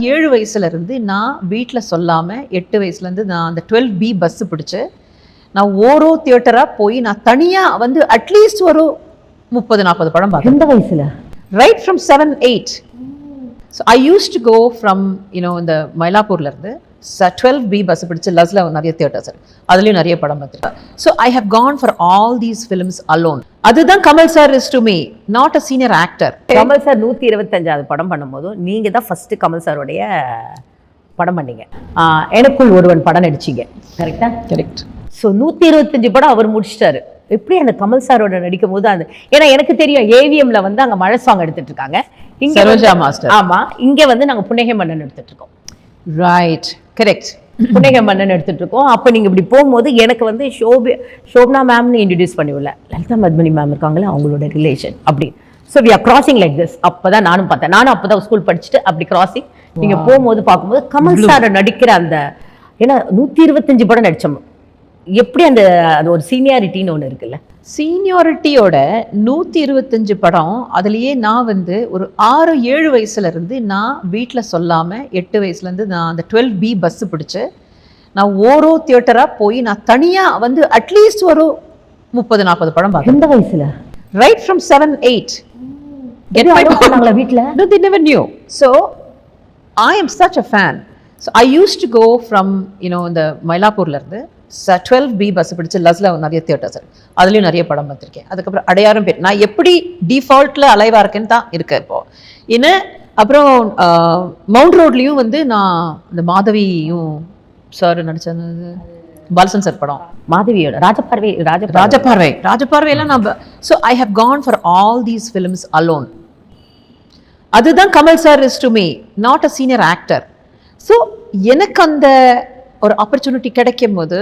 7 வயசுலேருந்து நான் வீட்டில் சொல்லாமல் 8 வயசுலேருந்து நான் அந்த 12B பஸ்ஸு பிடிச்சி நான் ஓரோ தியேட்டராக போய் நான் தனியாக வந்து அட்லீஸ்ட் ஒரு 30-40 படம் பார்த்தேன். எந்த வயசில்? Right from 7-8. So I use to go from இந்த மயிலாப்பூர்லேருந்து 12B பஸ் பிடிச்சி லஸ்ல நிறைய தியேட்டர்ஸ் அதுலேயும் நிறைய படம் பார்த்துருக்கேன். So I have gone for all these films alone. அதுதான் Kamal sir is to me, not a senior actor. Kamal sir 125வது படம் பண்ணும்போது நீங்கள் தான் ஃபர்ஸ்ட் கமல் சாருடைய படம் பண்ணீங்க. எனக்குள் ஒருவன் படம் நடிச்சிங்க, கரெக்டா? கரெக்ட். ஸோ 125 படம் அவர் முடிச்சிட்டாரு. எப்படி அந்த கமல் சாரோட நடிக்கும் போது அந்த, ஏன்னா எனக்கு தெரியும் ஏவிஎம்ல வந்து அங்கே மழை சாங் எடுத்துட்டு இருக்காங்க, இங்க சரோஜா மாஸ்டர். ஆமா, இங்க வந்து நாங்கள் புன்னகை மன்னன் எடுத்துட்டு இருக்கோம். Right, correct. புன்னகை மன்னன் எடுத்துட்டு இருக்கோம். அப்போ நீங்க இப்படி போகும்போது எனக்கு வந்து ஷோபனா மேம்னு இன்ட்ரடியூஸ் பண்ணிவிடல, லலிதா மத்மனி மேம் இருக்காங்களே அவங்களோட ரிலேஷன் அப்படி. So we are crossing like this. அப்பதான் நானும் பார்த்தேன், நானும் அப்பதான் ஸ்கூல் படிச்சுட்டு அப்படி கிராசிங். நீங்க போகும்போது பார்க்கும்போது கமல் சார் நடிக்கிற அந்த, ஏன்னா 125 படம் நடிச்சோம், எப்படி அந்த ஒரு சீனியாரிட்டின்னு ஒன்று இருக்குல்ல. சீனியாரிட்டியோட 125 படம். அதுலேயே நான் வந்து ஒரு 6-7 வயசுலேருந்து நான் வீட்டில் சொல்லாமல் 8 வயசுலேருந்து நான் அந்த 12B பஸ்ஸு பிடிச்சி நான் ஓரோ தியேட்டராக போய் நான் தனியாக வந்து அட்லீஸ்ட் ஒரு 30-40 படம் பார்த்தேன். எந்த வயசில்? Right from 7-8. வீட்டில் no, they never knew. So I am such a fan. So I used to go from இந்த மயிலாப்பூர்லேருந்து 12B பஸ் பிடிச்சி லஸ்ல நிறைய தியேட்டர்ஸ் அதுலேயும் நிறைய படம் பார்த்துருக்கேன். அதுக்கப்புறம் அடையாறும் பேர். நான் எப்படி டிஃபால்ட்டில் அலைவா இருக்கேன்னு தான் இருக்கேன் இப்போ. அப்புறம் மவுண்ட் ரோட்லேயும் வந்து நான் இந்த மாதவியும் சார் நடிச்சது பாலசன் சார் படம், மாதவியோட ராஜபார்வையெல்லாம் நான். So I have gone for all these films alone. அதுதான் Kamal sir is to me, not a senior actor. So எனக்கு அந்த ஒரு ஆப்பர்ச்சுனிட்டி கிடைக்கும் போது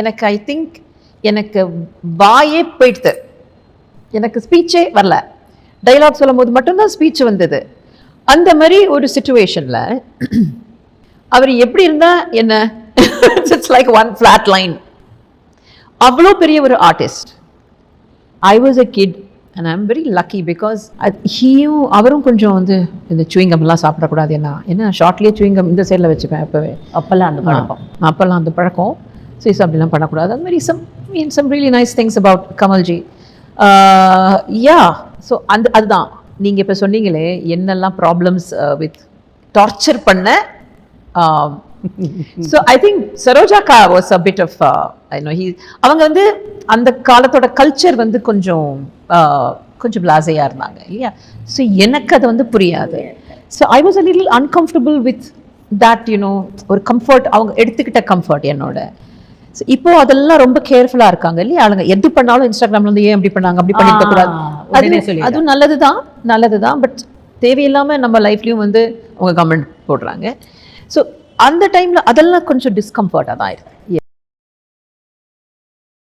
எனக்கு ஐ திங்க் எனக்கு வாயே போயிடுது, எனக்கு ஸ்பீச்சே வரல. டைலாக் சொல்லும் போது மட்டும்தான் ஸ்பீச் வந்தது. அந்த மாதிரி ஒரு சிச்சுவேஷனில் அவர் எப்படி இருந்தால் என்ன, it's like one flat line. அவ்வளோ பெரிய ஒரு artist. I was a kid and I am very lucky because அவரும் கொஞ்சம் வந்து இந்த சூயிங்கம்லாம் சாப்பிடக்கூடாது, என்ன ஷார்ட்லேயே சூயிங்கம் இந்த சைடில் வச்சுப்பேன் அப்போல்லாம் அந்த பழக்கம். ஸோ அப்படிலாம் பண்ணக்கூடாது. அது மாதிரி some really nice things about Kamalji. Yeah, so அதுதான் நீங்கள் இப்போ சொன்னீங்களே என்னெல்லாம் ப்ராப்ளம்ஸ் வித் டார்ச்சர் பண்ண. ஸோ ஐ திங்க் சரோஜாக்கா வாஸ் அ பிட் ஆஃப் அவங்க வந்து அந்த காலத்தோட கல்ச்சர் வந்து கொஞ்சம் பிளாஸையாக இருந்தாங்க இல்லையா. ஸோ எனக்கு அது வந்து புரியாது. So I was a little uncomfortable with that ஒரு கம்ஃபர்ட், அவங்க எடுத்துக்கிட்ட கம்ஃபர்ட் என்னோட. ஸோ இப்போ அதெல்லாம் ரொம்ப கேர்ஃபுல்லாக இருக்காங்க இல்லையா. அவங்க எது பண்ணாலும் இன்ஸ்டாகிராம்ல வந்து ஏன் அப்படி பண்ணாங்க, அப்படி பண்ணிக்க கூடாது. அதுவும் நல்லது தான். பட் தேவையில்லாமல் நம்ம லைஃப்லையும் வந்து அவங்க கமெண்ட் போடுறாங்க. ஸோ அந்த டைமில் அதெல்லாம் கொஞ்சம் டிஸ்கம்ஃபர்ட்டாக தான் இருக்குது.